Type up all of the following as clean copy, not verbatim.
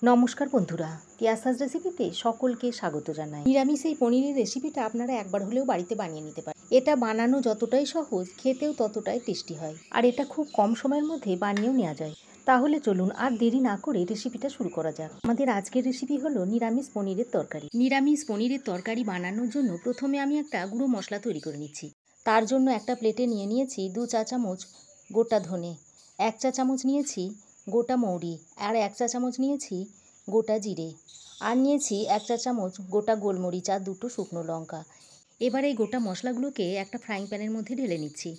নমস্কার বন্ধুরা, তিয়াসাস রেসিপিতে সকলকে স্বাগত জানাই। নিরামিষ এই পনিরের রেসিপিটা আপনারা একবার হলেও বাড়িতে বানিয়ে নিতে পারেন। এটা বানানো যতটাই সহজ, খেতেও ততটাই টেস্টি হয়। আর এটা খুব কম সময়ের মধ্যে বানিয়েও নেওয়া যায়। তাহলে চলুন আর দেরি না করে রেসিপিটা শুরু করা যাক। আমাদের আজকের রেসিপি হলো নিরামিষ পনিরের তরকারি। নিরামিষ পনিরের তরকারি বানানোর জন্য প্রথমে আমি একটা গুঁড়ো মশলা তৈরি করে নিচ্ছি। তার জন্য একটা প্লেটে নিয়ে নিয়েছি 2 চা চামচ গোটা ধনে, 1 চা চামচ নিয়েছি গোটা মৌরি, আর 1 চা চামচ নিয়েছি গোটা জিরে, আর নিয়েছি 1 চা চামচ গোটা গোলমরিচ আর 2টো শুকনো লঙ্কা। এবার এই গোটা মশলাগুলোকে একটা ফ্রাইং প্যানের মধ্যে ঢেলে নিচ্ছি।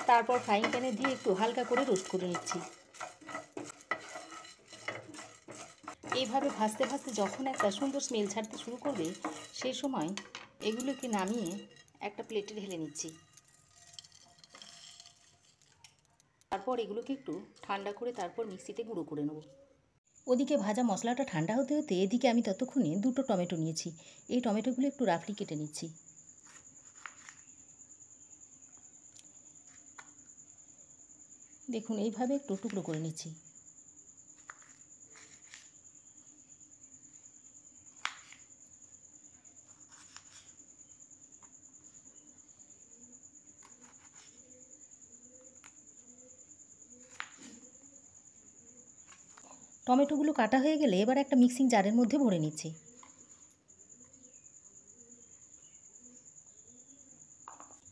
তারপর ফ্রাইং প্যানে দিয়ে একটু হালকা করে রোস্ট করে নিচ্ছি। এইভাবে ভাজতে ভাজতে যখন একটা সুন্দর স্মেল ছাড়তে শুরু করবে, সেই সময় এগুলোকে নামিয়ে একটা প্লেটে ঢেলে নিচ্ছি। তারপর এগুলোকে একটু ঠান্ডা করে তারপর মিক্সিতে গুঁড়ো করে নেব। ওদিকে ভাজা মশলাটা ঠান্ডা হতে হতে এদিকে আমি ততক্ষণে 2টো টমেটো নিয়েছি। এই টমেটোগুলো একটু রাফলি কেটে নিচ্ছি। দেখুন, এইভাবে একটু টুকরো করে নিচ্ছি। টমেটোগুলো কাটা হয়ে গেলে এবার একটা মিক্সিং জারের মধ্যে ভরে নিচ্ছি।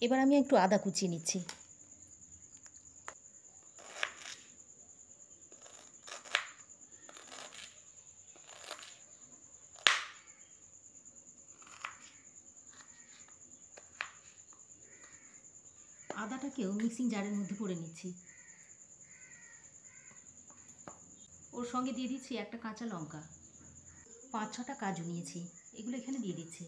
এবার আমি একটু আদা কুচিয়ে নিচ্ছি। আদাটাকেও মিক্সিং জারের মধ্যে ভরে নিচ্ছি। ওর সঙ্গে দিয়ে দিচ্ছি একটা কাঁচা লঙ্কা, 5-6টা কাজু নিয়েছি, এগুলো এখানে দিয়ে দিচ্ছি।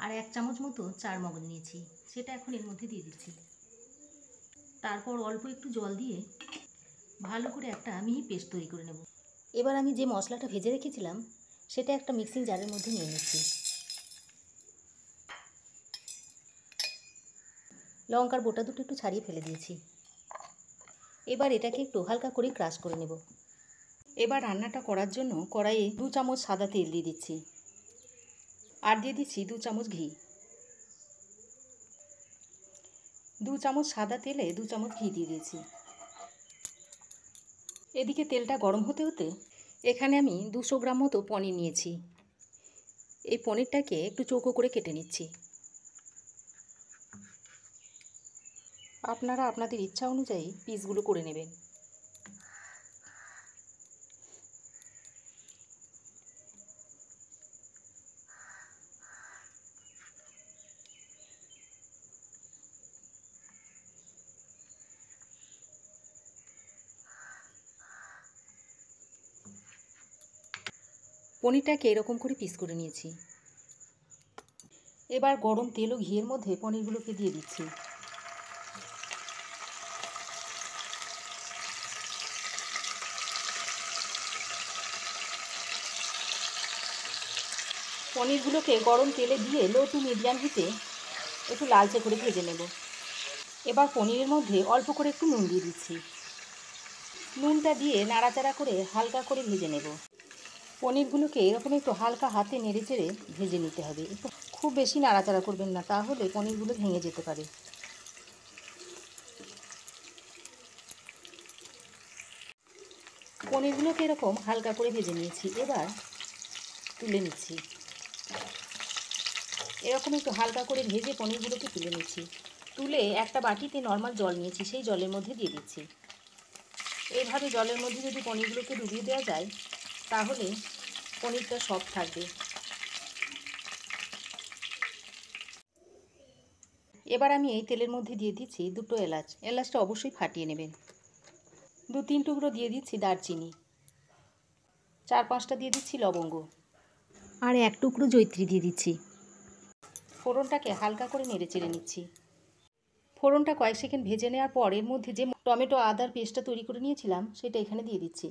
আর 1 চামচ মতো চারমগজ নিয়েছি, সেটা এখন এর মধ্যে দিয়ে দিচ্ছি। তারপর অল্প একটু জল দিয়ে ভালো করে একটা মিহি পেস্ট তৈরি করে নেব। এবার আমি যে মশলাটা ভেজে রেখেছিলাম সেটা একটা মিক্সিং জারের মধ্যে নিয়ে নিচ্ছি। লঙ্কার বোটা দুটো একটু ছাড়িয়ে ফেলে দিয়েছি। এবার এটাকে একটু হালকা করে ক্রাশ করে নেব। এবার রান্নাটা করার জন্য কড়াইয়ে 2 চামচ সাদা তেল দিয়ে দিচ্ছি, আর দিয়ে দিচ্ছি 2 চামচ ঘি। 2 চামচ সাদা তেলে 2 চামচ ঘি দিয়ে দিয়েছি। এদিকে তেলটা গরম হতে হতে এখানে আমি 200 গ্রাম মতো পনির নিয়েছি। এই পনিরটাকে একটু চৌকো করে কেটে নিচ্ছি। আপনারা আপনাদের ইচ্ছা অনুযায়ী পিসগুলো করে নেবেন। পনিরটাকে এরকম করে পিস করে নিয়েছি। এবার গরম তেল ও ঘিয়ের মধ্যে পনিরগুলোকে দিয়ে দিচ্ছি। পনিরগুলোকে গরম তেলে দিয়ে লো টু মিডিয়াম হিটে একটু লালচে করে ভেজে নেব। এবার পনিরের মধ্যে অল্প করে একটু নুন দিয়ে দিচ্ছি। নুনটা দিয়ে নাড়াচাড়া করে হালকা করে ভেজে নেব। পনিরগুলোকে এরকম একটু হালকা হাতে নেড়ে চেড়ে ভেজে নিতে হবে। একটু খুব বেশি নাড়াচাড়া করবেন না, তাহলে পনিরগুলো ভেঙে যেতে পারে। পনিরগুলোকে এরকম হালকা করে ভেজে নিয়েছি। এবার তুলে নিচ্ছি। এরকম একটু হালকা করে ভেজে পনিরগুলোকে তুলে নিচ্ছি। তুলে একটা বাটিতে নর্মাল জল নিয়েছি, সেই জলের মধ্যে দিয়ে দিচ্ছি। এইভাবে জলের মধ্যে যদি পনিরগুলোকে ডুবিয়ে দেওয়া যায়, তাহলে পনিরটা সফট থাকবে। এবার আমি এই তেলের মধ্যে দিয়ে দিচ্ছি 2টো এলাচ। এলাচটা অবশ্যই ফাটিয়ে নেবেন। 2-3 টুকরো দিয়ে দিচ্ছি দারচিনি, 4-5টা দিয়ে দিচ্ছি লবঙ্গ, আর 1 টুকরো জয়িত্রী দিয়ে দিচ্ছি। ফোড়নটাকে হালকা করে নেড়ে চেড়ে নিচ্ছি। ফোড়নটা কয়েক সেকেন্ড ভেজে নেওয়ার পর এর মধ্যে যে টমেটো আদার পেস্টটা তৈরি করে নিয়েছিলাম সেটা এখানে দিয়ে দিচ্ছি।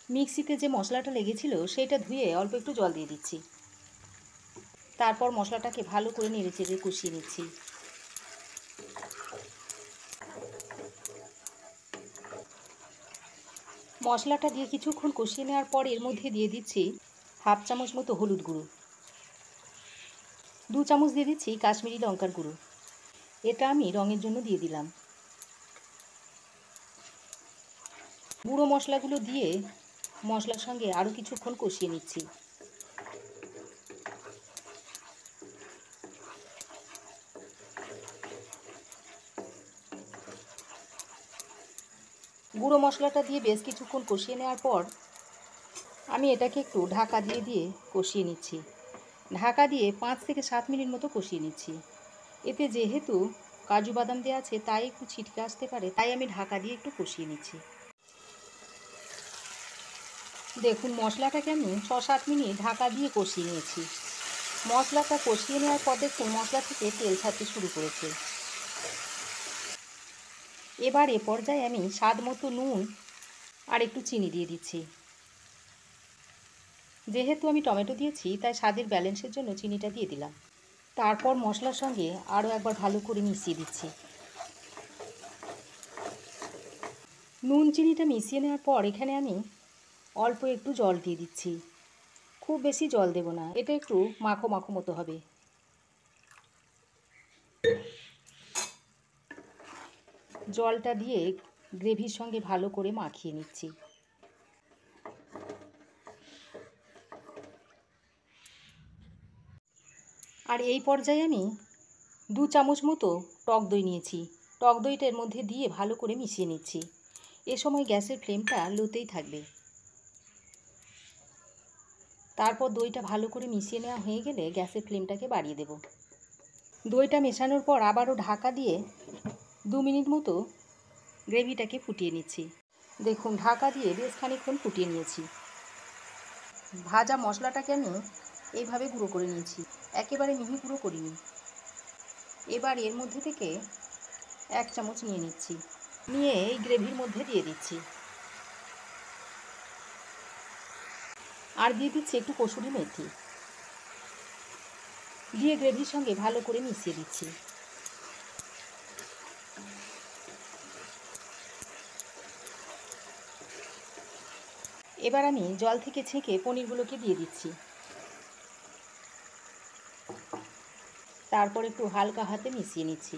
মিক্সিতে যে মশলাটা লেগেছিল সেটা ধুয়ে অল্প একটু জল দিয়ে দিচ্ছি। তারপর মশলাটাকে ভালো করে নেড়ে চেড়ে কষিয়ে নিচ্ছি। মশলাটা দিয়ে কিছুক্ষণ কষিয়ে নেওয়ার পর এর মধ্যে দিয়ে দিচ্ছি হাফ চামচ মতো হলুদ গুঁড়ো, 2 চামচ দিয়ে দিচ্ছি কাশ্মীরি লঙ্কার গুঁড়ো। এটা আমি রঙের জন্য দিয়ে দিলাম। গুঁড়ো মশলাগুলো দিয়ে মশলার সঙ্গে আরও কিছুক্ষণ কষিয়ে নিচ্ছি। গুঁড়ো মশলাটা দিয়ে বেশ কিছুক্ষণ কষিয়ে নেওয়ার পর আমি এটাকে একটু ঢাকা দিয়ে কষিয়ে নিচ্ছি। ঢাকা দিয়ে 5 থেকে 7 মিনিট মতো কষিয়ে নিচ্ছি। এতে যেহেতু কাজু বাদাম দেওয়া আছে তাই একটু ছিটকে আসতে পারে, তাই আমি ঢাকা দিয়ে একটু কষিয়ে নিচ্ছি। দেখুন মশলাটাকে আমি 6-7 মিনিট ঢাকা দিয়ে কষিয়ে নিয়েছি। মশলাটা কষিয়ে নেওয়ার পর দেখুন মশলা থেকে তেল ছাড়তে শুরু করেছে। এবার এ পর্যায়ে আমি স্বাদ মতো নুন আর একটু চিনি দিয়ে দিচ্ছি। যেহেতু আমি টমেটো দিয়েছি তাই স্বাদের ব্যালেন্সের জন্য চিনিটা দিয়ে দিলাম। তারপর মশলার সঙ্গে আরও একবার ভালো করে মিশিয়ে দিচ্ছি। নুন চিনিটা মিশিয়ে নেওয়ার পর এখানে আমি অল্প একটু জল দিয়ে দিচ্ছি। খুব বেশি জল দেব না, এটা একটু মাখো মাখো মতো হবে। জলটা দিয়ে গ্রেভির সঙ্গে ভালো করে মাখিয়ে নিচ্ছি। আর এই পর্যায়ে আমি 2 চামচ মতো টক দই নিয়েছি। টক দইটা এর মধ্যে দিয়ে ভালো করে মিশিয়ে নিচ্ছি। এ সময় গ্যাসের ফ্লেমটা লোতেই থাকবে। তারপর দইটা ভালো করে মিশিয়ে নেওয়া হয়ে গেলে গ্যাসের ফ্লেমটাকে বাড়িয়ে দেব। দইটা মেশানোর পর আবারও ঢাকা দিয়ে 2 মিনিট মতো গ্রেভিটাকে ফুটিয়ে নিচ্ছি। দেখুন ঢাকা দিয়ে বেশ খানিকক্ষণ ফুটিয়ে নিয়েছি। ভাজা মশলাটাকে আমি এইভাবে গুঁড়ো করে নিয়েছি, একেবারে মিহি গুঁড়ো করিনি। এবার এর মধ্যে থেকে 1 চামচ নিয়ে নিচ্ছি, নিয়ে এই গ্রেভির মধ্যে দিয়ে দিচ্ছি। আর দিয়ে দিচ্ছি একটু কসুরি মেথি, দিয়ে গ্রেভির সঙ্গে ভালো করে মিশিয়ে দিচ্ছি। এবার আমি জল থেকে ছেঁকে পনিরগুলোকে দিয়ে দিচ্ছি। তারপর একটু হালকা হাতে মিশিয়ে নিচ্ছি।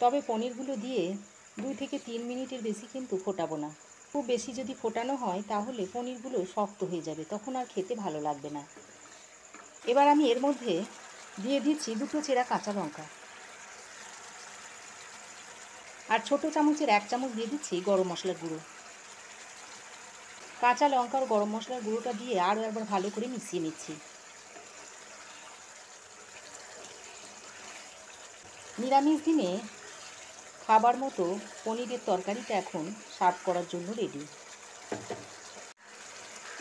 তবে পনিরগুলো দিয়ে 2 থেকে 3 মিনিটের বেশি কিন্তু ফোটাবো না। খুব বেশি যদি ফোটানো হয় তাহলে পনিরগুলো শক্ত হয়ে যাবে, তখন আর খেতে ভালো লাগবে না। এবার আমি এর মধ্যে দিয়ে দিচ্ছি 2টো চেরা কাঁচা লঙ্কা, আর ছোটো চামচের 1 চামচ দিয়ে দিচ্ছি গরম মশলার গুঁড়ো। কাঁচা লঙ্কা আর গরম মশলার গুঁড়োটা দিয়ে আরও একবার ভালো করে মিশিয়ে নিচ্ছি। নিরামিষ দিনে খাবার মতো পনিরের তরকারিটা এখন সার্ভ করার জন্য রেডি।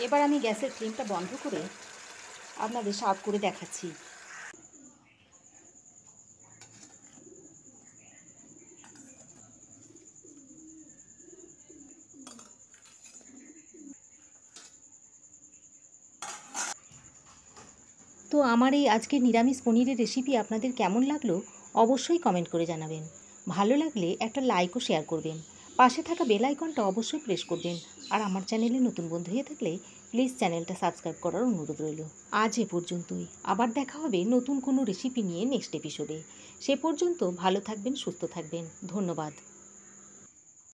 এবার আমি গ্যাসের ফ্লেমটা বন্ধ করে আপনাদের সার্ভ করে দেখাচ্ছি। তো আমার এই আজকের নিরামিষ পনিরের রেসিপি আপনাদের কেমন লাগলো অবশ্যই কমেন্ট করে জানাবেন। ভালো লাগলে একটা লাইক ও শেয়ার করবেন। পাশে থাকা বেল আইকনটা অবশ্যই প্রেস করবেন। আর আমার চ্যানেলে নতুন বন্ধু হয়ে থাকলে প্লিজ চ্যানেলটা সাবস্ক্রাইব করার অনুরোধ রইল। আজ এ পর্যন্তই। আবার দেখা হবে নতুন কোনো রেসিপি নিয়ে নেক্সট এপিসোডে। সে পর্যন্ত ভালো থাকবেন, সুস্থ থাকবেন। ধন্যবাদ।